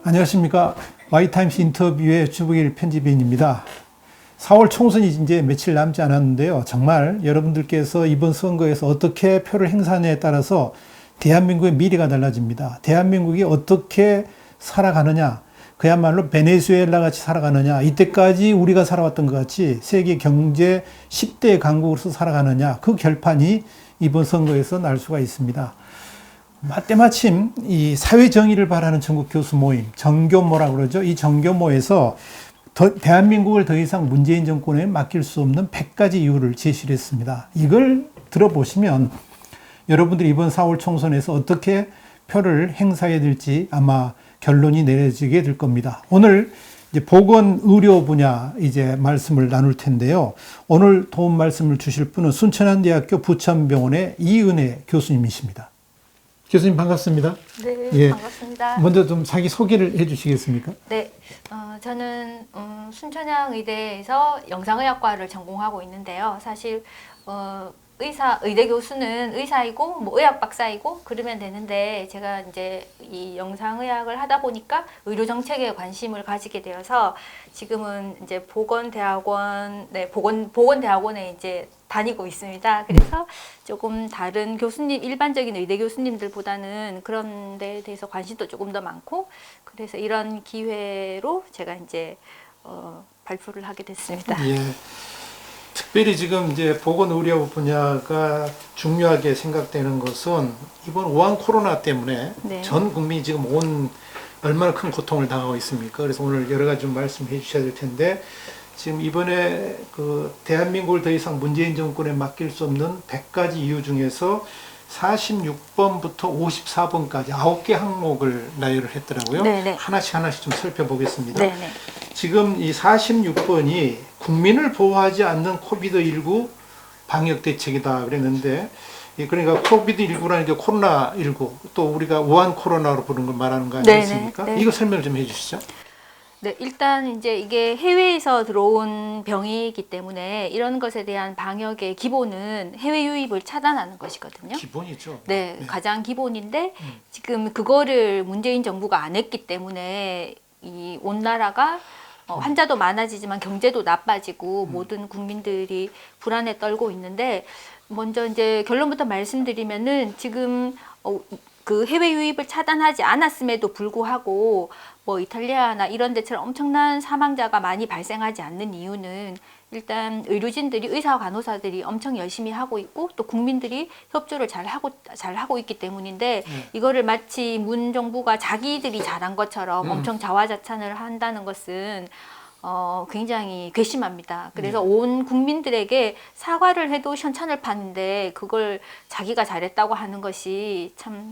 안녕하십니까. 와이타임스 인터뷰의 주북일 편집인입니다. 4월 총선이 이제 며칠 남지 않았는데요. 정말 여러분들께서 이번 선거에서 어떻게 표를 행사하느냐에 따라서 대한민국의 미래가 달라집니다. 대한민국이 어떻게 살아가느냐, 그야말로 베네수엘라 같이 살아가느냐, 이때까지 우리가 살아왔던 것 같이 세계 경제 10대 강국으로서 살아가느냐, 그 결판이 이번 선거에서 날 수가 있습니다. 때마침 이 사회정의를 바라는 전국 교수 모임, 정교모라고 그러죠. 이 정교모에서 대한민국을 더 이상 문재인 정권에 맡길 수 없는 100가지 이유를 제시를 했습니다. 이걸 들어보시면 여러분들이 이번 4월 총선에서 어떻게 표를 행사해야 될지 아마 결론이 내려지게 될 겁니다. 오늘 이제 보건의료 분야 이제 말씀을 나눌 텐데요. 오늘 도움 말씀을 주실 분은 순천향대학교 부천병원의 이은혜 교수님이십니다. 교수님 반갑습니다. 네, 예, 반갑습니다. 먼저 좀 자기 소개를 해주시겠습니까? 네, 저는 순천향의대에서 영상의학과를 전공하고 있는데요. 사실 의대 교수는 의사이고 뭐 의학 박사이고 그러면 되는데 제가 이제 이 영상의학을 하다 보니까 의료 정책에 관심을 가지게 되어서 지금은 이제 보건대학원에 이제 다니고 있습니다. 그래서 조금 다른 교수님, 일반적인 의대 교수님들보다는 그런 데에 대해서 관심도 조금 더 많고, 그래서 이런 기회로 제가 이제 발표를 하게 됐습니다. 예. 특별히 지금 이제 보건의료 분야가 중요하게 생각되는 것은 이번 우한 코로나 때문에 네. 전 국민이 지금 얼마나 큰 고통을 당하고 있습니까? 그래서 오늘 여러 가지 좀 말씀해 주셔야 될 텐데, 지금 이번에 그 대한민국을 더 이상 문재인 정권에 맡길 수 없는 100가지 이유 중에서 46번부터 54번까지 9개 항목을 나열을 했더라고요. 네네. 하나씩 좀 살펴보겠습니다. 네네. 지금 이 46번이 국민을 보호하지 않는 코비드19 방역 대책이다 그랬는데, 그러니까 코비드19라는 게 코로나19, 또 우리가 우한 코로나로 부르는 걸 말하는 거 아니겠습니까? 네네. 이거 설명을 좀 해주시죠. 네, 일단 이제 이게 해외에서 들어온 병이기 때문에 이런 것에 대한 방역의 기본은 해외 유입을 차단하는 것이거든요. 기본이죠. 네, 가장 기본인데 지금 그거를 문재인 정부가 안 했기 때문에 이 온 나라가 환자도 많아지지만 경제도 나빠지고 모든 국민들이 불안에 떨고 있는데, 먼저 이제 결론부터 말씀드리면은 지금 그 해외 유입을 차단하지 않았음에도 불구하고 뭐 이탈리아나 이런 데처럼 엄청난 사망자가 많이 발생하지 않는 이유는 일단 의료진들이, 의사와 간호사들이 엄청 열심히 하고 있고 또 국민들이 협조를 잘 하고 있기 때문인데, 이거를 마치 문 정부가 자기들이 잘한 것처럼 엄청 자화자찬을 한다는 것은 굉장히 괘씸합니다. 그래서 온 국민들에게 사과를 해도 현찬을 파는데 그걸 자기가 잘했다고 하는 것이 참,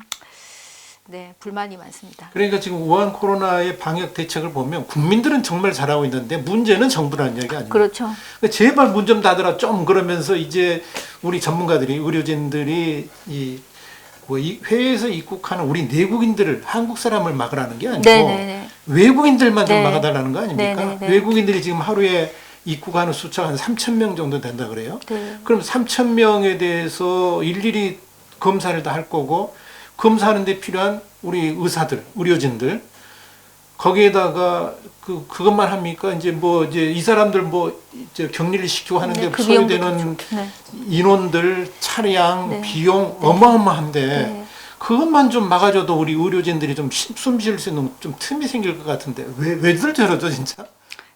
네, 불만이 많습니다. 그러니까 지금 우한 코로나의 방역 대책을 보면 국민들은 정말 잘하고 있는데 문제는 정부라는 이야기 아닙니까? 그렇죠. 그러니까 제발 문 좀 닫으라 좀 그러면서 이제 우리 전문가들이, 의료진들이 이 해외에서 입국하는 우리 내국인들을, 한국 사람을 막으라는 게 아니고 네네네. 외국인들만 좀 네. 막아달라는 거 아닙니까? 네네네. 외국인들이 지금 하루에 입국하는 숫자가 한 3,000명 정도 된다 그래요. 네. 그럼 3,000명에 대해서 일일이 검사를 다 할 거고, 검사하는 데 필요한 우리 의사들, 의료진들, 거기에다가 그것만 합니까? 이제 이 사람들 이제 격리를 시키고 하는데 그 소요되는 네. 인원들, 차량, 네. 비용 네. 어마어마한데 네. 그것만 좀 막아줘도 우리 의료진들이 좀 숨 쉴 수 있는 좀 틈이 생길 것 같은데 왜들 저러죠 진짜?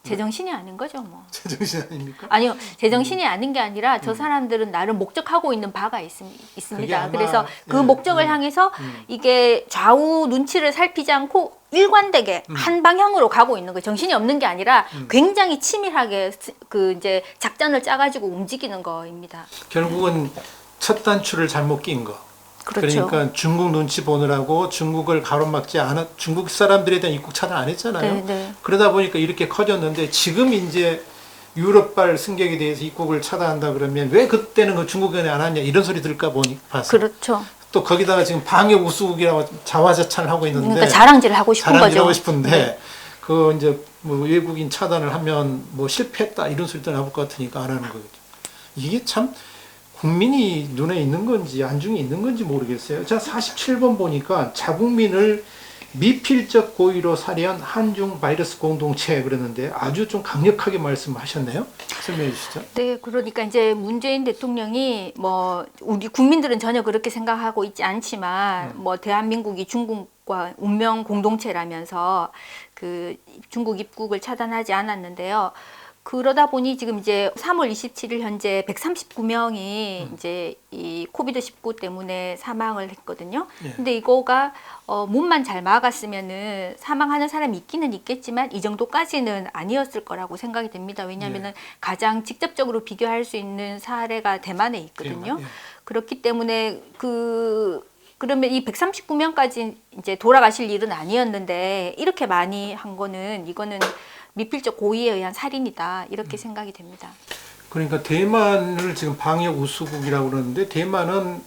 제정신이 아닌 거죠, 뭐. 제정신 아닙니까? 아니요, 제정신이 아닌 게 아니라 저 사람들은 나름 목적하고 있는 바가 있습니다. 아마, 그래서 그 예, 목적을 향해서 이게 좌우 눈치를 살피지 않고 일관되게 한 방향으로 가고 있는 거예요. 정신이 없는 게 아니라 굉장히 치밀하게 그 이제 작전을 짜가지고 움직이는 거입니다. 결국은 첫 단추를 잘못 낀 거. 그렇죠. 그러니까 중국 눈치 보느라고 중국을 가로막지 않아, 중국 사람들에 대한 입국 차단 안 했잖아요. 네, 네. 그러다 보니까 이렇게 커졌는데 지금 이제 유럽발 승객에 대해서 입국을 차단한다 그러면 왜 그때는 그 중국에 안 왔냐 이런 소리 들을까 보니 봤어요. 그렇죠. 또 거기다가 지금 방역 우수국이라고 자화자찬을 하고 있는데, 그러니까 자랑질을 하고 싶은 자랑질 거죠. 하고 싶은데 네. 그 이제 뭐 외국인 차단을 하면 뭐 실패했다 이런 소리도 나올 것 같으니까 안 하는 거겠죠. 이게 참 국민이 눈에 있는 건지 안중에 있는 건지 모르겠어요. 자, 47번 보니까 자국민을 미필적 고의로 살해한 한중 바이러스 공동체 그랬는데 아주 좀 강력하게 말씀하셨네요. 설명해 주시죠. 네, 그러니까 이제 문재인 대통령이 뭐 우리 국민들은 전혀 그렇게 생각하고 있지 않지만 뭐 대한민국이 중국과 운명 공동체라면서 그 중국 입국을 차단하지 않았는데요. 그러다 보니 지금 이제 3월 27일 현재 139명이 이제 이 코비드-19 때문에 사망을 했거든요. 예. 근데 이거가 문만 잘 막았으면은 사망하는 사람이 있기는 있겠지만 이 정도까지는 아니었을 거라고 생각이 됩니다. 왜냐하면은 예. 가장 직접적으로 비교할 수 있는 사례가 대만에 있거든요. 예. 그렇기 때문에 그러면 이 139명까지 이제 돌아가실 일은 아니었는데 이렇게 많이 한 거는 이거는 미필적 고의에 의한 살인이다 이렇게 생각이 됩니다. 그러니까 대만을 지금 방역 우수국이라고 그러는데 대만은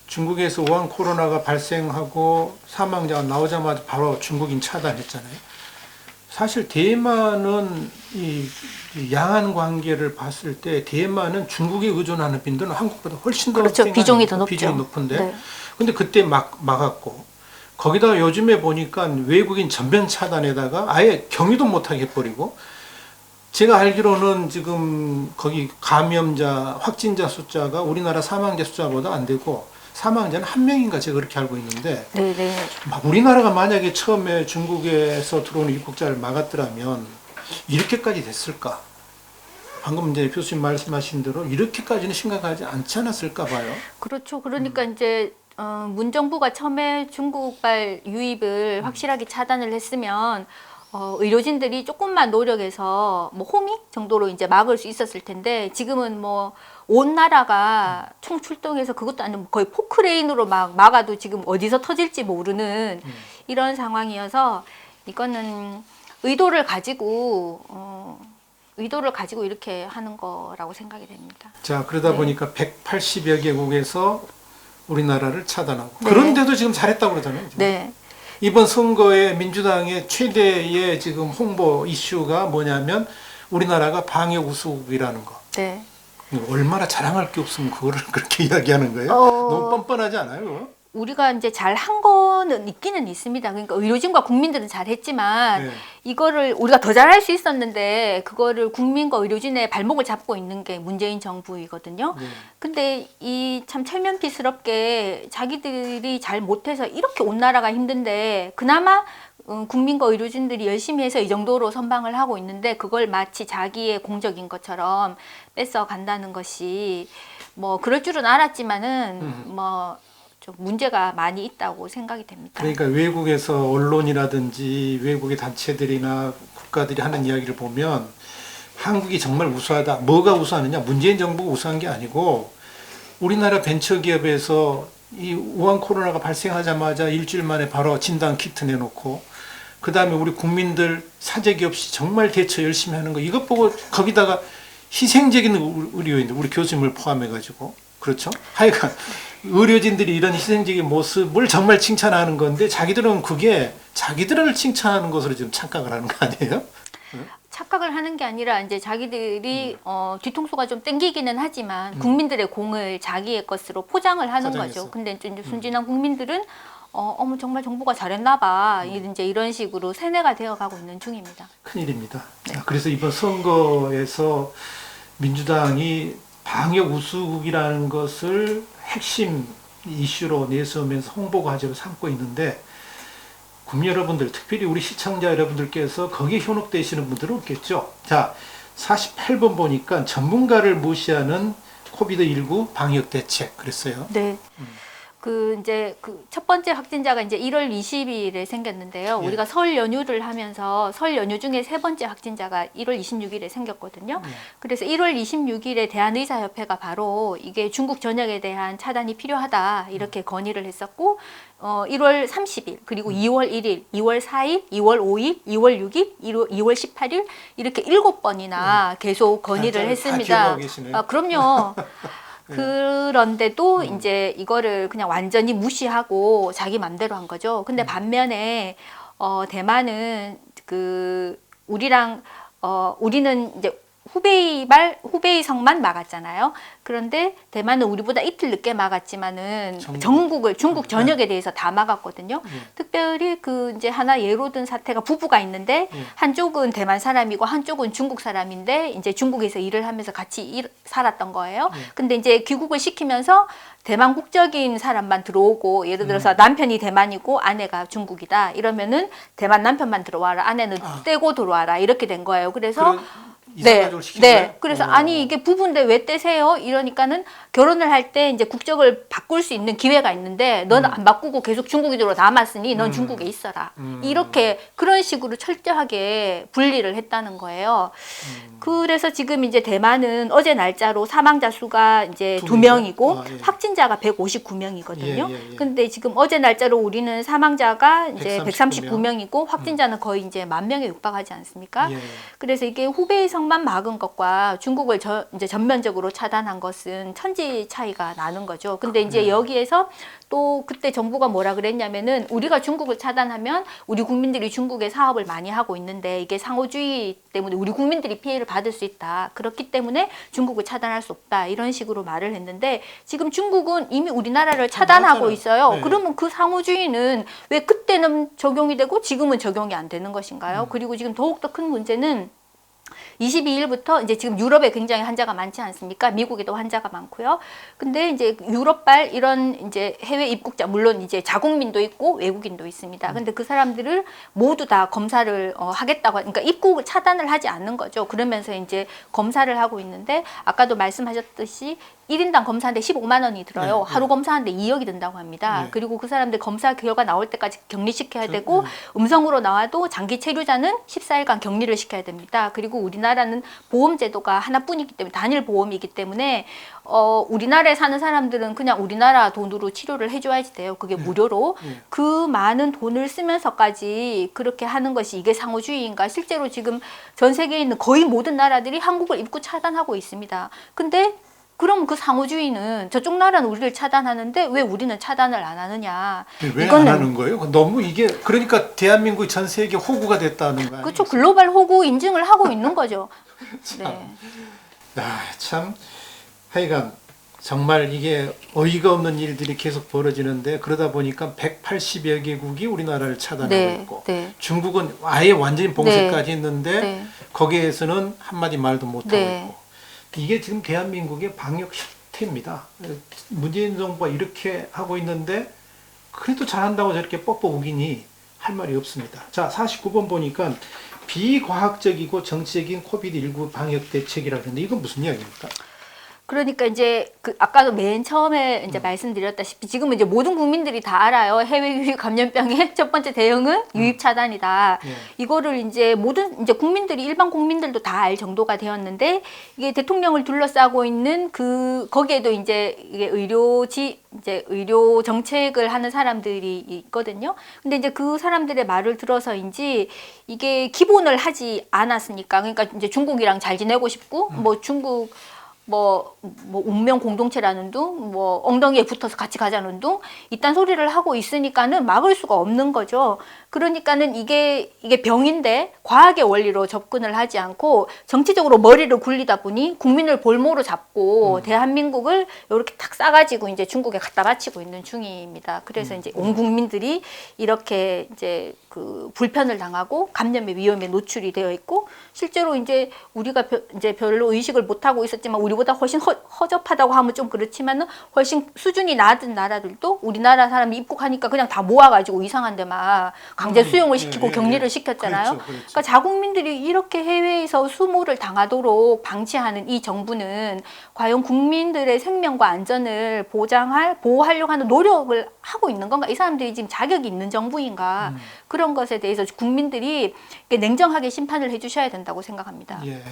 중국에서 우한 코로나가 발생하고 사망자가 나오자마자 바로 중국인 차단했잖아요. 사실 대만은 이 양안 관계를 봤을 때 대만은 중국에 의존하는 빈도는 한국보다 훨씬 더 그렇죠. 비중이 더 높죠. 비중이 높은데 네. 근데 그때 막았고 거기다가 요즘에 보니까 외국인 전면 차단에다가 아예 경유도 못하게 해버리고 제가 알기로는 지금 거기 감염자 확진자 숫자가 우리나라 사망자 숫자보다 안 되고 사망자는 한 명인가 제가 그렇게 알고 있는데 네네. 우리나라가 만약에 처음에 중국에서 들어오는 입국자를 막았더라면 이렇게까지 됐을까? 방금 이제 교수님 말씀하신 대로 이렇게까지는 심각하지 않지 않았을까 봐요. 그렇죠. 그러니까 이제 문 정부가 처음에 중국발 유입을 확실하게 차단을 했으면 의료진들이 조금만 노력해서 뭐 호미 정도로 이제 막을 수 있었을 텐데 지금은 뭐 온 나라가 총 출동해서 그것도 아니고 거의 포크레인으로 막 막아도 지금 어디서 터질지 모르는 이런 상황이어서 이거는 의도를 가지고 이렇게 하는 거라고 생각이 됩니다. 자, 그러다 네. 보니까 180여 개국에서 우리나라를 차단하고 네. 그런데도 지금 잘했다고 그러잖아요. 지금. 네. 이번 선거에 민주당의 최대의 지금 홍보 이슈가 뭐냐면 우리나라가 방역 우수국이라는 거. 네. 얼마나 자랑할 게 없으면 그거를 그렇게 이야기하는 거예요? 너무 뻔뻔하지 않아요? 그거? 우리가 이제 잘 한 거는 있기는 있습니다. 그러니까 의료진과 국민들은 잘했지만 네. 이거를 우리가 더 잘할 수 있었는데 그거를 국민과 의료진의 발목을 잡고 있는 게 문재인 정부이거든요. 네. 근데 이 참 철면피스럽게 자기들이 잘 못해서 이렇게 온 나라가 힘든데 그나마 국민과 의료진들이 열심히 해서 이 정도로 선방을 하고 있는데 그걸 마치 자기의 공적인 것처럼 뺏어 간다는 것이 뭐 그럴 줄은 알았지만은 뭐 좀 문제가 많이 있다고 생각이 됩니다. 그러니까 외국에서 언론이라든지 외국의 단체들이나 국가들이 하는 이야기를 보면 한국이 정말 우수하다. 뭐가 우수하느냐? 문재인 정부가 우수한 게 아니고 우리나라 벤처기업에서 이 우한 코로나가 발생하자마자 일주일 만에 바로 진단 키트 내놓고 그 다음에 우리 국민들 사재기 없이 정말 대처 열심히 하는 거 이것 보고 거기다가 희생적인 의료인들 우리 교수님을 포함해가지고 그렇죠? 하여간 의료진들이 이런 희생적인 모습을 정말 칭찬하는 건데 자기들은 그게 자기들을 칭찬하는 것으로 지금 착각을 하는 거 아니에요? 착각을 하는 게 아니라 이제 자기들이 뒤통수가 좀 땡기기는 하지만 국민들의 공을 자기의 것으로 포장을 하는 포장해서. 거죠. 근데 이제 순진한 국민들은 어머 정말 정부가 잘했나 봐. 이제 이런 식으로 세뇌가 되어 가고 있는 중입니다. 큰일입니다. 자, 그래서 이번 선거에서 민주당이 방역 우수국이라는 것을 핵심 이슈로 내세우면서 홍보 과제로 삼고 있는데 국민 여러분들, 특별히 우리 시청자 여러분들께서 거기에 현혹되시는 분들은 없겠죠. 자, 48번 보니까 전문가를 무시하는 코비드-19 방역 대책 그랬어요. 네. 이제 첫 번째 확진자가 이제 1월 20일에 생겼는데요. 예. 우리가 설 연휴를 하면서 설 연휴 중에 세 번째 확진자가 1월 26일에 생겼거든요. 예. 그래서 1월 26일에 대한의사협회가 바로 이게 중국 전역에 대한 차단이 필요하다 이렇게 건의를 했었고 1월 30일 그리고 2월 1일, 2월 4일, 2월 5일, 2월 6일, 2월 18일 이렇게 7번이나 계속 건의를 다 했습니다. 기억하고 계시네요. 아, 그럼요. 그런데도 이제 이거를 그냥 완전히 무시하고 자기 맘대로 한 거죠. 근데 반면에 대만은 우리는 이제 후베이성만 막았잖아요. 그런데 대만은 우리보다 이틀 늦게 막았지만은 중국 전역에 대해서 다 막았거든요. 특별히 그 이제 하나 예로 든 사태가 부부가 있는데 한쪽은 대만 사람이고 한쪽은 중국 사람인데 이제 중국에서 일을 하면서 같이 살았던 거예요. 근데 이제 귀국을 시키면서 대만 국적인 사람만 들어오고 예를 들어서 남편이 대만이고 아내가 중국이다 이러면은 대만 남편만 들어와라 아내는 떼고 들어와라 이렇게 된 거예요. 그래서 그래서 아니 이게 부부인데 왜 떼세요? 이러니까는 결혼을 할 때 이제 국적을 바꿀 수 있는 기회가 있는데 넌 안 바꾸고 계속 중국인으로 남았으니 넌 중국에 있어라. 이렇게 그런 식으로 철저하게 분리를 했다는 거예요. 그래서 지금 이제 대만은 어제 날짜로 사망자 수가 이제 2명이고 확진자가 159명이거든요. 근데 지금 어제 날짜로 우리는 사망자가 이제 139명이고 확진자는 거의 이제 10,000명에 육박하지 않습니까? 그래서 이게 후베이성만 막은 것과 중국을 이제 전면적으로 차단한 것은 천지 차이가 나는 거죠. 근데 이제 여기에서 또 그때 정부가 뭐라 그랬냐면은 우리가 중국을 차단하면 우리 국민들이 중국에 사업을 많이 하고 있는데 이게 상호주의 때문에 우리 국민들이 피해를 받을 수 있다. 그렇기 때문에 중국을 차단할 수 없다. 이런 식으로 말을 했는데 지금 중국은 이미 우리나라를 차단하고 있어요. 그러면 그 상호주의는 왜 그때는 적용이 되고 지금은 적용이 안 되는 것인가요? 그리고 지금 더욱더 큰 문제는 22일부터 이제 지금 유럽에 굉장히 환자가 많지 않습니까? 미국에도 환자가 많고요. 근데 이제 유럽발 이런 이제 해외 입국자 물론 이제 자국민도 있고 외국인도 있습니다. 근데 그 사람들을 모두 다 검사를 하겠다고 그러니까 입국을 차단을 하지 않는 거죠. 그러면서 이제 검사를 하고 있는데 아까도 말씀하셨듯이 1인당 검사하는데 15만 원이 들어요. 하루 검사하는데 2억이 든다고 합니다. 그리고 그 사람들 검사 결과 나올 때까지 격리시켜야 되고 음성으로 나와도 장기 체류자는 14일간 격리를 시켜야 됩니다. 그리고 우리나라는 보험제도가 하나뿐이기 때문에 단일 보험이기 때문에 우리나라에 사는 사람들은 그냥 우리나라 돈으로 치료를 해줘야지 돼요. 그게 무료로. 그 많은 돈을 쓰면서까지 그렇게 하는 것이 이게 상호주의인가? 실제로 지금 전 세계에 있는 거의 모든 나라들이 한국을 입국 차단하고 있습니다. 근데 그럼 그 상호주의는 저쪽 나라는 우리를 차단하는데 왜 우리는 차단을 안 하느냐. 왜 안 하는 거예요? 너무 이게 그러니까 대한민국이 전 세계 호구가 됐다는 거 아니에요? 그렇죠. 글로벌 호구 인증을 하고 있는 거죠. 네. 참 하여간 정말 이게 어이가 없는 일들이 계속 벌어지는데 그러다 보니까 180여 개국이 우리나라를 차단하고 있고 중국은 아예 완전히 봉쇄까지 했는데 거기에서는 한마디 말도 못하고 있고 이게 지금 대한민국의 방역 실태입니다. 문재인 정부가 이렇게 하고 있는데 그래도 잘한다고 저렇게 뻑뻑 우기니 할 말이 없습니다. 자, 49번 보니까 비과학적이고 정치적인 코비드19 방역 대책이라고 했는데 이건 무슨 이야기입니까? 그러니까 이제 아까도 맨 처음에 이제 말씀드렸다시피 지금은 이제 모든 국민들이 다 알아요. 해외 유입 감염병의 첫 번째 대응은 유입 차단이다. 이거를 이제 모든 이제 국민들이 일반 국민들도 다 알 정도가 되었는데 이게 대통령을 둘러싸고 있는 거기에도 이제 이게 의료 정책을 하는 사람들이 있거든요. 근데 이제 그 사람들의 말을 들어서인지 이게 기본을 하지 않았으니까 그러니까 이제 중국이랑 잘 지내고 싶고 뭐 중국 뭐 운명 공동체라는 둥, 뭐 엉덩이에 붙어서 같이 가자는 둥, 이딴 소리를 하고 있으니까는 막을 수가 없는 거죠. 그러니까는 이게 병인데 과학의 원리로 접근을 하지 않고 정치적으로 머리를 굴리다 보니 국민을 볼모로 잡고 대한민국을 이렇게 탁 싸가지고 이제 중국에 갖다 바치고 있는 중입니다. 그래서 이제 온 국민들이 이렇게 이제 그 불편을 당하고 감염의 위험에 노출이 되어 있고 실제로 이제 우리가 이제 별로 의식을 못 하고 있었지만 우리보다 훨씬 허접하다고 하면 좀 그렇지만은 훨씬 수준이 낮은 나라들도 우리나라 사람이 입국하니까 그냥 다 모아가지고 이상한 데만 강제 수용을 시키고 격리를 시켰잖아요. 그렇죠. 그러니까 자국민들이 이렇게 해외에서 수모를 당하도록 방치하는 이 정부는 과연 국민들의 생명과 안전을 보호하려고 하는 노력을 하고 있는 건가? 이 사람들이 지금 자격이 있는 정부인가? 그런 것에 대해서 국민들이 냉정하게 심판을 해주셔야 된다고 생각합니다. 예.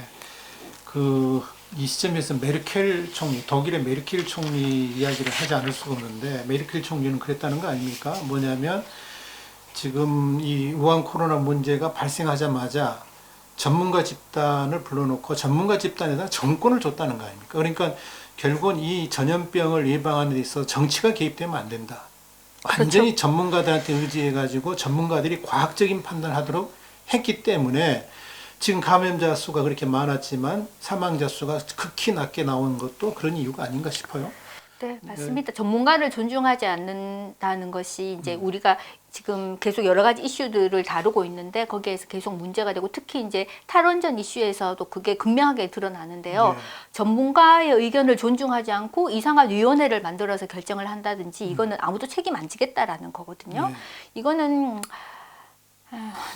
이 시점에서 메르켈 총리, 독일의 메르켈 총리 이야기를 하지 않을 수가 없는데 메르켈 총리는 그랬다는 거 아닙니까? 뭐냐면 지금 이 우한 코로나 문제가 발생하자마자 전문가 집단을 불러놓고 전문가 집단에다 정권을 줬다는 거 아닙니까? 그러니까 결국은 이 전염병을 예방하는 데 있어서 정치가 개입되면 안 된다. 완전히 그렇죠. 전문가들한테 의지해가지고 전문가들이 과학적인 판단을 하도록 했기 때문에 지금 감염자 수가 그렇게 많았지만 사망자 수가 극히 낮게 나온 것도 그런 이유가 아닌가 싶어요. 네, 맞습니다. 전문가를 존중하지 않는다는 것이 이제 우리가 지금 계속 여러 가지 이슈들을 다루고 있는데 거기에서 계속 문제가 되고 특히 이제 탈원전 이슈에서도 그게 극명하게 드러나는데요. 네. 전문가의 의견을 존중하지 않고 이상한 위원회를 만들어서 결정을 한다든지 이거는 아무도 책임 안 지겠다라는 거거든요. 네. 이거는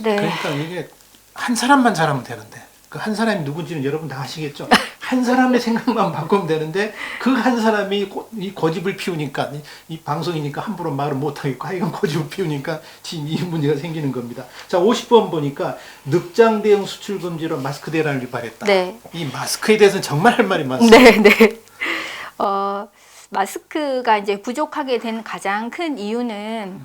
네. 그러니까 이게 한 사람만 잘하면 되는데 그 한 사람이 누군지는 여러분 다 아시겠죠? 한 사람의 생각만 바꾸면 되는데 그 한 사람이 이 고집을 피우니까 이 방송이니까 함부로 말을 못하겠고 하여간 고집을 피우니까 지금 이 문제가 생기는 겁니다. 자, 50번 보니까 늑장 대응 수출 금지로 마스크 대란을 유발했다. 네. 이 마스크에 대해서는 정말 할 말이 많습니다. 네, 네. 마스크가 이제 부족하게 된 가장 큰 이유는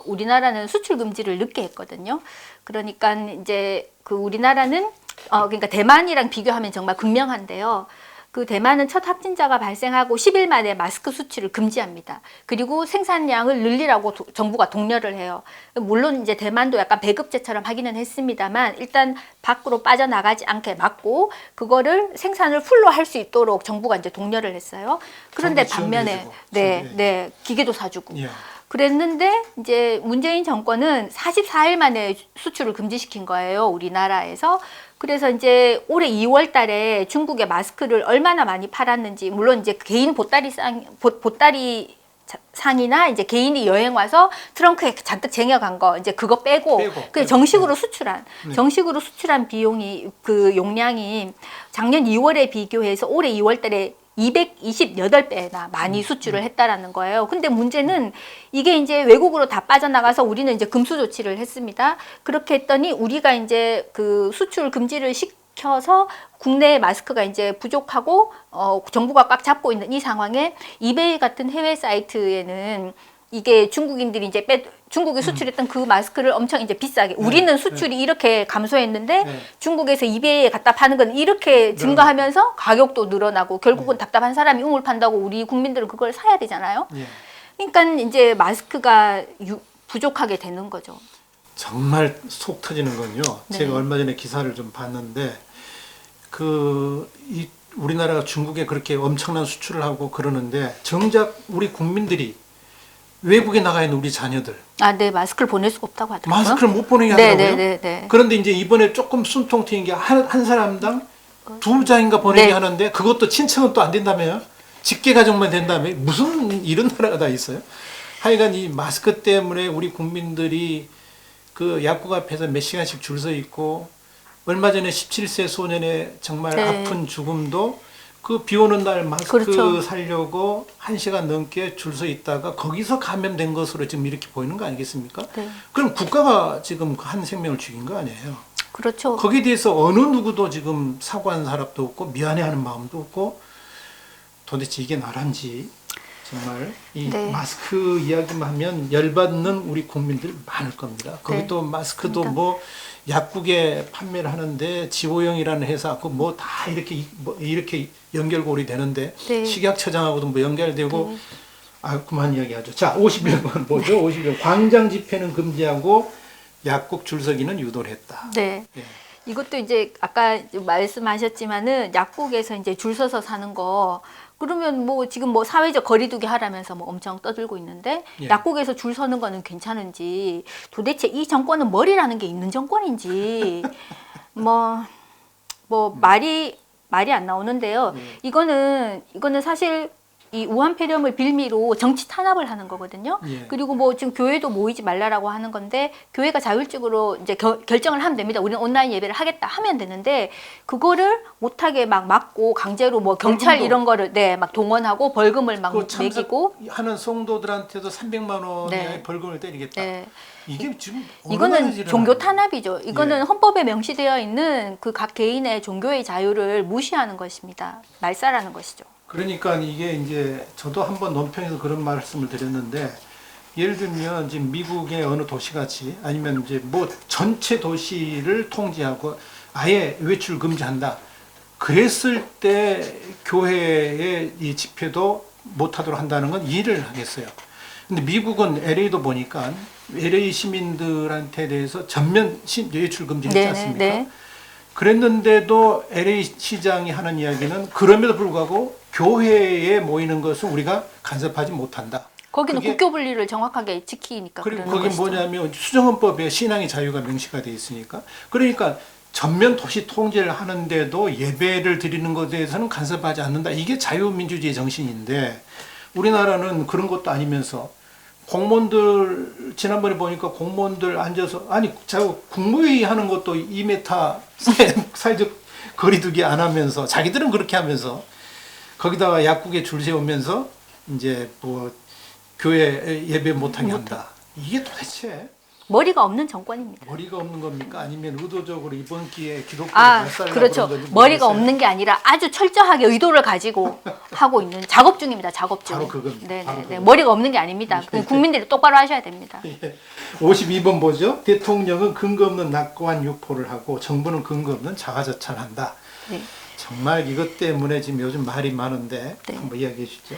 우리나라는 수출 금지를 늦게 했거든요. 그러니까 이제 그 우리나라는 그러니까 대만이랑 비교하면 정말 극명한데요. 그 대만은 첫 확진자가 발생하고 10일 만에 마스크 수출을 금지합니다. 그리고 생산량을 늘리라고 정부가 독려를 해요. 물론 이제 대만도 약간 배급제처럼 하기는 했습니다만 일단 밖으로 빠져나가지 않게 막고 그거를 생산을 풀로 할 수 있도록 정부가 이제 독려를 했어요. 그런데 반면에 네, 기계도 사주고. 예. 그랬는데 이제 문재인 정권은 44일 만에 수출을 금지시킨 거예요, 우리나라에서. 그래서 이제 올해 2월 달에 중국에 마스크를 얼마나 많이 팔았는지, 물론 이제 개인 보따리 상이나 이제 개인이 여행 와서 트렁크에 잔뜩 쟁여간 거 이제 그거 빼고 그냥 정식으로 수출한 비용이 그 용량이 작년 2월에 비교해서 올해 2월 달에 228배나 많이 수출을 했다라는 거예요. 근데 문제는 이게 이제 외국으로 다 빠져나가서 우리는 이제 금수 조치를 했습니다. 그렇게 했더니 우리가 이제 그 수출 금지를 시켜서 국내 마스크가 이제 부족하고 정부가 꽉 잡고 있는 이 상황에 이베이 같은 해외 사이트에는 이게 중국인들이 이제 중국에 수출했던 그 마스크를 엄청 이제 비싸게 우리는 수출이 이렇게 감소했는데 중국에서 이베이에 갖다 파는 건 이렇게 증가하면서 가격도 늘어나고 결국은 답답한 사람이 우물 판다고 우리 국민들은 그걸 사야 되잖아요. 그러니까 이제 마스크가 부족하게 되는 거죠. 정말 속 터지는 건요. 네. 제가 얼마 전에 기사를 좀 봤는데 이 우리나라가 중국에 그렇게 엄청난 수출을 하고 그러는데 정작 우리 국민들이 외국에 나가 있는 우리 자녀들 네, 마스크를 보낼 수가 없다고 하더라고요. 마스크를 못 보내게 하더라고요. 네. 그런데 이제 이번에 조금 숨통 트인 게 한 사람당 2장인가 보내게 네. 하는데 그것도 친척은 또 안 된다며요. 직계 가족만 된다며. 무슨 이런 나라가 다 있어요. 하여간 이 마스크 때문에 우리 국민들이 그 약국 앞에서 몇 시간씩 줄 서 있고 얼마 전에 17세 소년의 정말 아픈 죽음도 그 비 오는 날 마스크 사려고 1시간 넘게 줄 서 있다가 거기서 감염된 것으로 지금 이렇게 보이는 거 아니겠습니까? 네. 그럼 국가가 지금 한 생명을 죽인 거 아니에요? 그렇죠. 거기에 대해서 어느 누구도 지금 사과하는 사람도 없고 미안해하는 마음도 없고 도대체 이게 나란지 정말 이 마스크 이야기만 하면 열받는 우리 국민들 많을 겁니다. 거기 또 마스크도 뭐 약국에 판매를 하는데 지호영이라는 회사 그 뭐 다 이렇게 연결고리 되는데 식약처장하고도 뭐 연결되고 그만 이야기하죠. 자, 51번 뭐죠? 51번 광장 집회는 금지하고 약국 줄서기는 유도를 했다. 네. 이것도 이제 아까 말씀하셨지만은 약국에서 이제 줄 서서 사는 거 그러면 뭐 지금 뭐 사회적 거리두기 하라면서 뭐 엄청 떠들고 있는데 약국에서 줄 서는 거는 괜찮은지 도대체 이 정권은 머리라는 게 있는 정권인지 뭐 말이 안 나오는데요. 이거는 사실 이 우한 폐렴을 빌미로 정치 탄압을 하는 거거든요. 그리고 뭐 지금 교회도 모이지 말라라고 하는 건데 교회가 자율적으로 이제 결정을 하면 됩니다. 우리는 온라인 예배를 하겠다 하면 되는데 그거를 못하게 막 막고 강제로 뭐 경찰 벌금도, 이런 거를 막 동원하고 벌금을 막 매기고 하는 성도들한테도 300만 원의 벌금을 때리겠다. 이게 지금 이거는 종교 탄압이죠. 이거는 헌법에 명시되어 있는 그 각 개인의 종교의 자유를 무시하는 것입니다. 말살하는 것이죠. 그러니까 이게 이제 저도 한번 논평에서 그런 말씀을 드렸는데 예를 들면 지금 미국의 어느 도시같이 아니면 이제 뭐 전체 도시를 통제하고 아예 외출 금지한다. 그랬을 때 교회의 이 집회도 못하도록 한다는 건 이해를 하겠어요. 근데 미국은 LA도 보니까 LA 시민들한테 대해서 전면 외출 금지했지 않습니까? 그랬는데도 LA 시장이 하는 이야기는 그럼에도 불구하고 교회에 모이는 것은 우리가 간섭하지 못한다. 거기는 그게- 국교 분리를 정확하게 지키니까 그리고 그러는 거기 것이죠. 뭐냐면 수정헌법에 신앙의 자유가 명시가 돼 있으니까 그러니까 전면 도시 통제를 하는데도 예배를 드리는 것에 대해서는 간섭하지 않는다. 이게 자유민주주의 정신인데 우리나라는 그런 것도 아니면서 공무원들 지난번에 보니까 공무원들 앉아서 아니 자꾸 국무회의 하는 것도 2m 사회적 거리두기 안 하면서 자기들은 그렇게 하면서 거기다가 약국에 줄 세우면서 이제 뭐 교회 예배 못하게 한다. 이게 도대체 머리가 없는 정권입니다. 머리가 없는 겁니까? 아니면 의도적으로 이번 기회에 기독교를 아, 말살하려고 그렇죠. 그런 건지 머리가 모르겠어요. 없는 게 아니라 아주 철저하게 의도를 가지고 하고 있는 작업 중입니다. 작업 중. 바로 그겁니다. 네, 바로 네, 네. 그거. 머리가 없는 게 아닙니다. 국민들이 똑바로 하셔야 됩니다. 예. 52번 보죠. 대통령은 근거 없는 낙관 유포를 하고 정부는 근거 없는 자화자찬한다. 네. 정말 이것 때문에 지금 요즘 말이 많은데 네. 한번 이야기해 주시죠.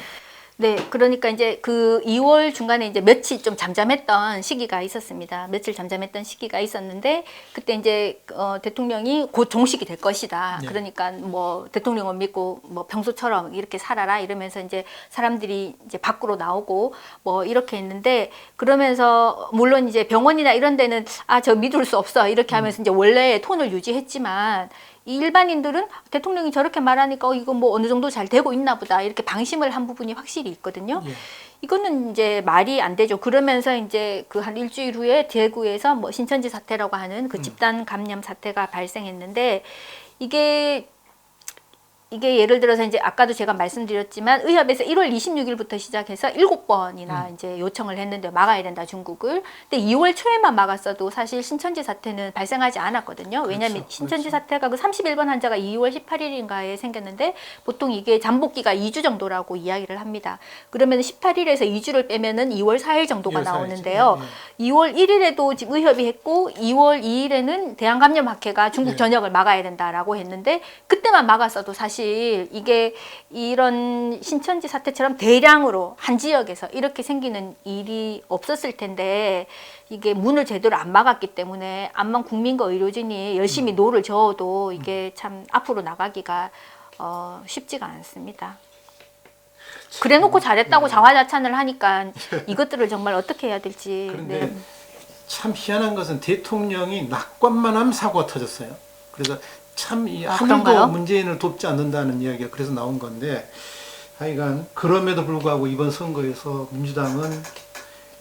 네, 그러니까 이제 그 2월 중간에 이제 며칠 좀 잠잠했던 시기가 있었습니다. 며칠 잠잠했던 시기가 있었는데 그때 이제 대통령이 곧 종식이 될 것이다. 네. 그러니까 뭐 대통령을 믿고 뭐 평소처럼 이렇게 살아라 이러면서 이제 사람들이 이제 밖으로 나오고 뭐 이렇게 했는데 그러면서 물론 이제 병원이나 이런 데는 아, 저 믿을 수 없어 이렇게 하면서 이제 원래의 톤을 유지했지만 이 일반인들은 대통령이 저렇게 말하니까 이거 뭐 어느 정도 잘 되고 있나 보다 이렇게 방심을 한 부분이 확실히 있거든요. 예. 이거는 이제 말이 안 되죠. 그러면서 이제 그 한 일주일 후에 대구에서 뭐 신천지 사태라고 하는 그 집단 감염 사태가 발생했는데 이게 예를 들어서 이제 아까도 제가 말씀드렸지만 의협에서 1월 26일부터 시작해서 7번이나 이제 요청을 했는데 막아야 된다 중국을. 근데 2월 초에만 막았어도 사실 신천지 사태는 발생하지 않았거든요. 왜냐하면 그렇죠. 신천지 사태가 그 31번 환자가 2월 18일인가에 생겼는데 보통 이게 잠복기가 2주 정도라고 이야기를 합니다. 그러면 18일에서 2주를 빼면은 2월 4일 정도가 2월 4일 죠. 나오는데요. 예. 2월 1일에도 지금 의협이 했고 2월 2일에는 대한감염학회가 중국 네. 전역을 막아야 된다라고 했는데 그때만 막았어도 사실 이게 이런 신천지 사태처럼 대량으로 한 지역에서 이렇게 생기는 일이 없었을 텐데 이게 문을 제대로 안 막았기 때문에 암만 국민과 의료진이 열심히 노를 저어도 이게 참 앞으로 나가기가 쉽지가 않습니다. 그래놓고 잘했다고 자화자찬을 하니까 이것들을 정말 어떻게 해야 될지. 그런데 네. 참 희한한 것은 대통령이 낙관만 하면 사고가 터졌어요. 그래서 참 이 그런가요? 하늘도 문재인을 돕지 않는다는 이야기가 그래서 나온 건데 하여간 그럼에도 불구하고 이번 선거에서 민주당은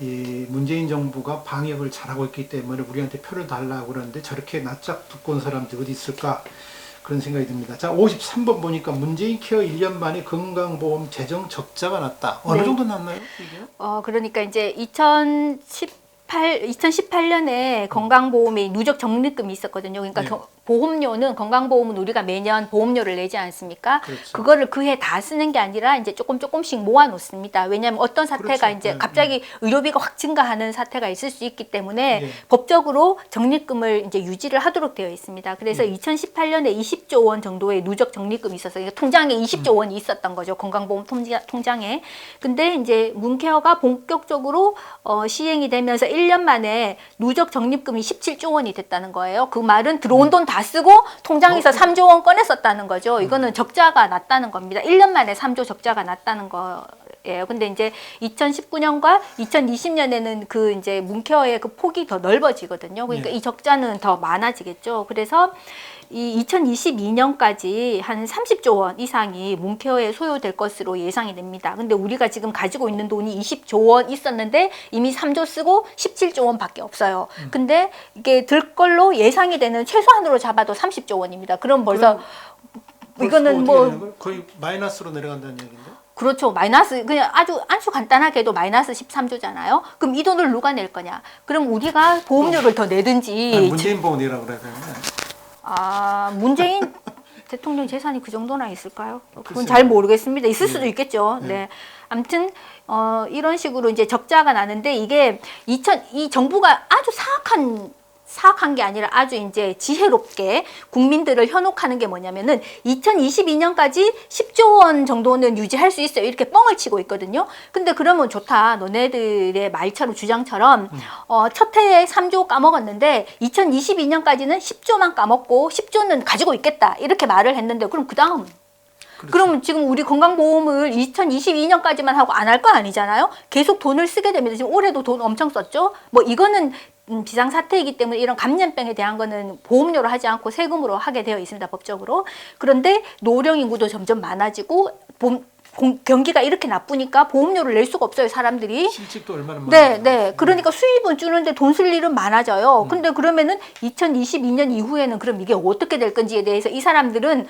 이 문재인 정부가 방역을 잘하고 있기 때문에 우리한테 표를 달라고 그러는데 저렇게 낯짝 두꺼운 사람들이 어디 있을까 그런 생각이 듭니다. 자, 53번 보니까 문재인 케어 1년 만에 건강보험 재정 적자가 났다. 어느 네. 정도 났나요? 이게? 그러니까 이제 2018년에 건강보험에 누적 적립금이 있었거든요. 그러니까 네. 보험료는 건강보험은 우리가 매년 보험료를 내지 않습니까? 그렇죠. 그거를 그 해 다 쓰는 게 아니라 이제 조금씩 모아 놓습니다. 왜냐하면 어떤 사태가 그렇죠. 이제 네, 갑자기 의료비가 확 증가하는 사태가 있을 수 있기 때문에 네. 법적으로 적립금을 이제 유지를 하도록 되어 있습니다. 그래서 네. 2018년에 20조 원 정도의 누적 적립금이 있어서 그러니까 통장에 20조 원이 있었던 거죠. 건강보험 통장에. 근데 이제 문케어가 본격적으로 시행이 되면서 1년 만에 누적 적립금이 17조 원이 됐다는 거예요. 그 말은 들어온 돈 다 쓰고 통장에서 3조 원 꺼냈었다는 거죠. 이거는 적자가 났다는 겁니다. 1년 만에 3조 적자가 났다는 거예요. 근데 이제 2019년과 2020년에는 그 이제 문케어의 그 폭이 더 넓어지거든요. 그러니까 네. 이 적자는 더 많아지겠죠. 그래서 이 2022년까지 한 30조 원 이상이 문케어에 소요될 것으로 예상이 됩니다. 근데 우리가 지금 가지고 있는 돈이 20조 원 있었는데 이미 3조 쓰고 17조 원밖에 없어요. 근데 이게 들 걸로 예상이 되는 최소한으로 잡아도 30조 원입니다. 그럼 벌써 이거는 어떻게 뭐 되는 거예요? 거의 마이너스로 내려간다는 얘기인데. 그렇죠. 마이너스 그냥 아주 간단하게도 마이너스 13조잖아요. 그럼 이 돈을 누가 낼 거냐? 그럼 우리가 보험료를 더 내든지. 아니, 문재인 보고 내라고 그래야 되나? 문재인 대통령 재산이 그 정도나 있을까요? 그건 글쎄요. 잘 모르겠습니다. 있을 수도 네. 있겠죠. 네. 아무튼 이런 식으로 이제 적자가 나는데 이게 이 정부가 아주 사악한 사악한 게 아니라 아주 이제 지혜롭게 국민들을 현혹하는 게 뭐냐면은 2022년까지 10조 원 정도는 유지할 수 있어요. 이렇게 뻥을 치고 있거든요. 근데 그러면 좋다. 너네들의 말처럼 주장처럼 첫 해에 3조 까먹었는데 2022년까지는 10조만 까먹고 10조는 가지고 있겠다. 이렇게 말을 했는데 그럼 그다음 그러면 지금 우리 건강보험을 2022년까지만 하고 안 할 거 아니잖아요. 계속 돈을 쓰게 됩니다. 지금 올해도 돈 엄청 썼죠. 뭐 이거는 비상사태이기 때문에 이런 감염병에 대한 거는 보험료로 하지 않고 세금으로 하게 되어 있습니다. 법적으로. 그런데 노령 인구도 점점 많아지고 경기가 이렇게 나쁘니까 보험료를 낼 수가 없어요, 사람들이. 실직도 얼마나 많아요. 네. 그러니까 수입은 주는데 돈 쓸 일은 많아져요. 근데 그러면은 2022년 이후에는 그럼 이게 어떻게 될 건지에 대해서 이 사람들은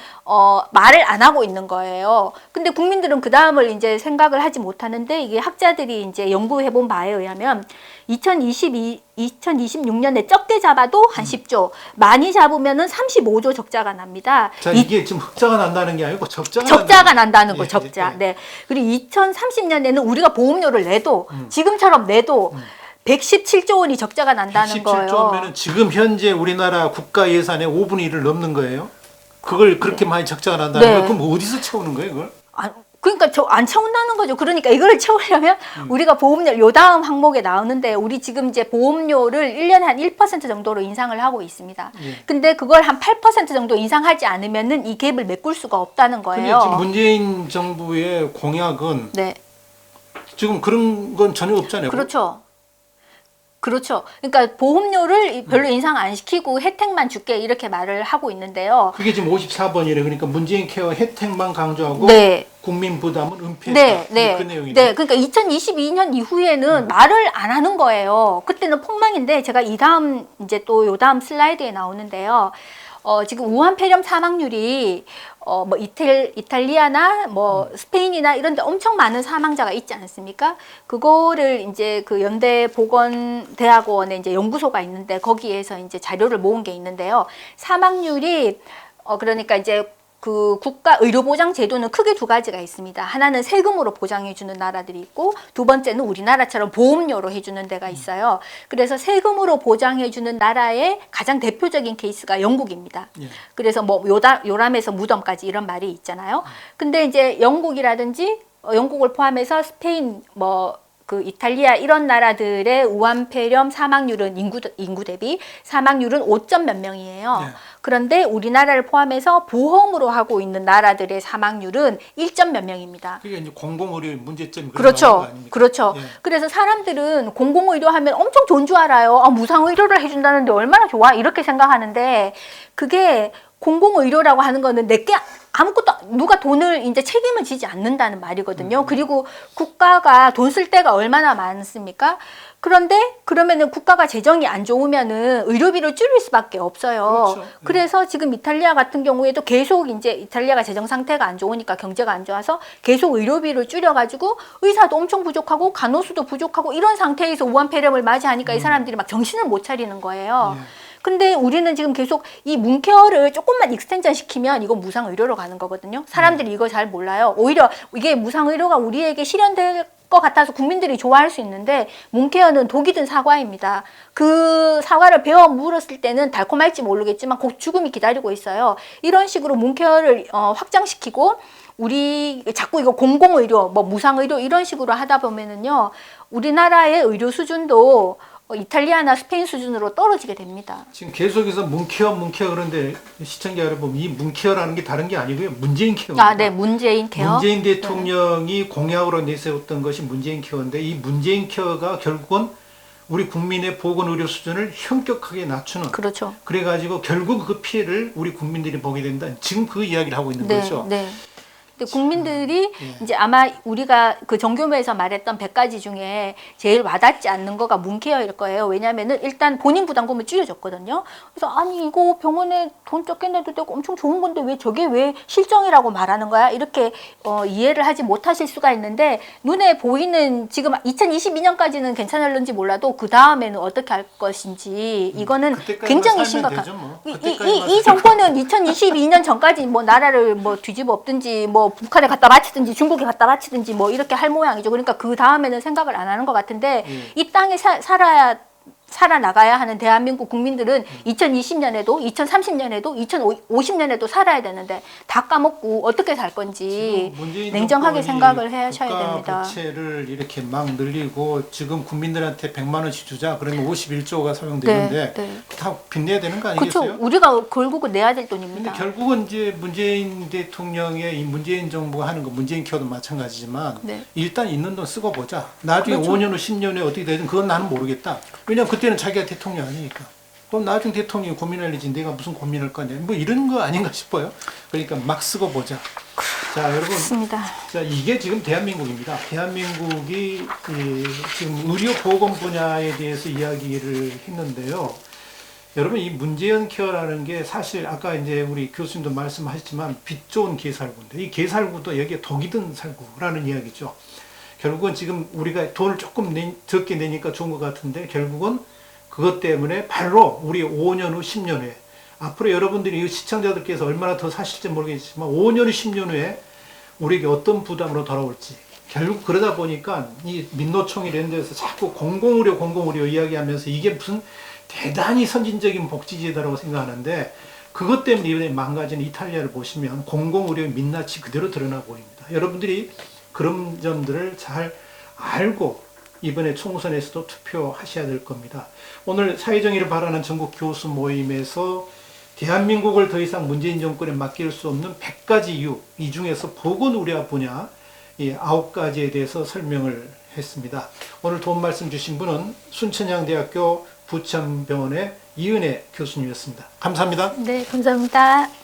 말을 안 하고 있는 거예요. 근데 국민들은 그 다음을 이제 생각을 하지 못하는데 이게 학자들이 이제 연구해 본 바에 의하면 2026년에 적게 잡아도 한 10조, 많이 잡으면은 35조 적자가 납니다. 자, 이게 지금 흑자가 난다는 게 아니고 적자가 난다는 거, 예, 적자. 예. 네. 그리고 2030년에는 우리가 보험료를 내도 지금처럼 내도 117조 원이 적자가 난다는 거예요. 117조면은 지금 현재 우리나라 국가 예산의 5분의 1을 넘는 거예요. 그걸 그렇게 많이 적자가 난다는 네. 거예요. 그럼 어디서 채우는 거예요, 그걸? 그러니까 안 채운다는 거죠. 그러니까 이걸 채우려면 우리가 보험료 요 다음 항목에 나오는데 우리 지금 이제 보험료를 1년에 한 1% 정도로 인상을 하고 있습니다. 예. 근데 그걸 한 8% 정도 인상하지 않으면은 이 갭을 메꿀 수가 없다는 근데 거예요. 지금 문재인 정부의 공약은 네. 지금 그런 건 전혀 없잖아요. 그렇죠. 그러니까 보험료를 별로 인상 안 시키고 혜택만 줄게 이렇게 말을 하고 있는데요. 그게 지금 54번이래. 그러니까 문재인 케어 혜택만 강조하고 네. 국민 부담은 은폐했다. 네. 그 내용이죠. 네. 그러니까 2022년 이후에는 말을 안 하는 거예요. 그때는 폭망인데 제가 이 다음 이제 또 요 다음 슬라이드에 나오는데요. 지금 우한 폐렴 사망률이 뭐 이탈리아나 뭐 스페인이나 이런 데 엄청 많은 사망자가 있지 않습니까? 그거를 이제 그 연대 보건대학원에 이제 연구소가 있는데 거기에서 이제 자료를 모은 게 있는데요. 사망률이 그러니까 이제 그 국가 의료보장 제도는 크게 두 가지가 있습니다. 하나는 세금으로 보장해주는 나라들이 있고 두 번째는 우리나라처럼 보험료로 해주는 데가 있어요. 그래서 세금으로 보장해주는 나라의 가장 대표적인 케이스가 영국입니다. 예. 그래서 뭐 요람에서 무덤까지 이런 말이 있잖아요. 근데 이제 영국이라든지 영국을 포함해서 스페인 그 이탈리아 이런 나라들의 우한폐렴 사망률은 인구 대비 사망률은 5점 몇 명이에요. 네. 그런데 우리나라를 포함해서 보험으로 하고 있는 나라들의 사망률은 1점 몇 명입니다. 그게 이제 공공의료 문제점이 그런 거 그렇죠. 아닙니까? 그렇죠. 예. 그래서 사람들은 공공의료 하면 엄청 좋은 줄 알아요. 무상의료를 해준다는데 얼마나 좋아 이렇게 생각하는데 그게 공공의료라고 하는 거는 내게 아무것도 누가 돈을 이제 책임을 지지 않는다는 말이거든요. 그리고 국가가 돈 쓸 데가 얼마나 많습니까? 그런데 그러면은 국가가 재정이 안 좋으면은 의료비를 줄일 수밖에 없어요. 그렇죠. 그래서 지금 이탈리아 같은 경우에도 계속 이제 이탈리아가 재정 상태가 안 좋으니까 경제가 안 좋아서 계속 의료비를 줄여가지고 의사도 엄청 부족하고 간호수도 부족하고 이런 상태에서 우한폐렴을 맞이하니까 이 사람들이 막 정신을 못 차리는 거예요. 예. 근데 우리는 지금 계속 이 문케어를 조금만 익스텐션 시키면 이건 무상의료로 가는 거거든요. 사람들이 이거 잘 몰라요. 오히려 이게 무상의료가 우리에게 실현될 것 같아서 국민들이 좋아할 수 있는데 문케어는 독이 든 사과입니다. 그 사과를 베어 물었을 때는 달콤할지 모르겠지만 곧 죽음이 기다리고 있어요. 이런 식으로 문케어를 확장시키고 우리 자꾸 이거 공공의료, 뭐 무상의료 이런 식으로 하다 보면은요 우리나라의 의료 수준도 이탈리아나 스페인 수준으로 떨어지게 됩니다. 지금 계속해서 문케어 그런데 시청자 여러분 이 문케어라는 게 다른 게 아니고요. 문재인 케어입니다. 네, 문재인 케어. 문재인 대통령이 공약으로 내세웠던 것이 문재인 케어인데 이 문재인 케어가 결국은 우리 국민의 보건의료 수준을 현격하게 낮추는 그렇죠. 그래가지고 결국 그 피해를 우리 국민들이 보게 된다. 지금 그 이야기를 하고 있는 거죠. 네. 근데 국민들이 이제 아마 우리가 그 정교묘에서 말했던 100가지 중에 제일 와닿지 않는 거가 문케어일 거예요. 왜냐면은 일단 본인 부담금을 줄여줬거든요. 그래서 아니 이거 병원에 돈 적게 내도 되고 엄청 좋은 건데 왜 저게 왜 실정이라고 말하는 거야? 이렇게 이해를 하지 못하실 수가 있는데 눈에 보이는 지금 2022년까지는 괜찮을는지 몰라도 그 다음에는 어떻게 할 것인지 이거는 굉장히 심각한. 뭐. 이 정권은 2022년 전까지 뭐 나라를 뭐 뒤집어 엎든지 뭐 북한에 갖다 바치든지 중국에 갖다 바치든지 뭐 이렇게 할 모양이죠. 그러니까 그 다음에는 생각을 안 하는 것 같은데 이 땅에 살아나가야 하는 대한민국 국민들은 2020년에도 2030년에도 2050년에도 살아야 되는데 다 까먹고 어떻게 살 건지 냉정하게 생각을 하셔야 됩니다. 부채를 이렇게 막 늘리고 지금 국민들한테 100만 원씩 주자 그러면 51조가 사용되는데 다 빚내야 되는 거 아니겠어요? 그렇죠. 우리가 결국은 내야 될 돈입니다. 근데 결국은 이제 문재인 대통령의 이 문재인 정부가 하는 거 문재인 케어도 마찬가지지만 일단 있는 돈 쓰고 보자. 나중에 5년 후 10년 후에 어떻게 되든 그건 나는 모르겠다. 왜냐면 그때는 자기가 대통령 아니니까. 그럼 나중에 대통령이 고민할 일이지 내가 무슨 고민할 거냐. 뭐 이런 거 아닌가 싶어요. 그러니까 막 쓰고 보자. 자, 여러분. 그렇습니다. 자, 이게 지금 대한민국입니다. 대한민국이 지금 의료보건 분야에 대해서 이야기를 했는데요. 여러분, 이 문재인 케어라는 게 사실 아까 이제 우리 교수님도 말씀하셨지만 빛 좋은 개살구인데 이 개살구도 여기에 독이 든 살구라는 이야기죠. 결국은 지금 우리가 돈을 조금 적게 내니까 좋은 것 같은데 결국은 그것 때문에 바로 우리 5년 후, 10년 후에 앞으로 여러분들이 시청자들께서 얼마나 더 사실지 모르겠지만 5년 후, 10년 후에 우리에게 어떤 부담으로 돌아올지 결국 그러다 보니까 이 민노총이 이런 데서 자꾸 공공의료 이야기하면서 이게 무슨 대단히 선진적인 복지제도라고 생각하는데 그것 때문에 이번에 망가진 이탈리아를 보시면 공공의료의 민낯이 그대로 드러나 보입니다. 여러분들이 그런 점들을 잘 알고 이번에 총선에서도 투표하셔야 될 겁니다. 오늘 사회정의를 바라는 전국 교수 모임에서 대한민국을 더 이상 문재인 정권에 맡길 수 없는 100가지 이유, 이 중에서 보건의료 분야 이 9가지에 대해서 설명을 했습니다. 오늘 도움 말씀 주신 분은 순천향대학교 부천병원의 이은혜 교수님이었습니다. 감사합니다. 네, 감사합니다.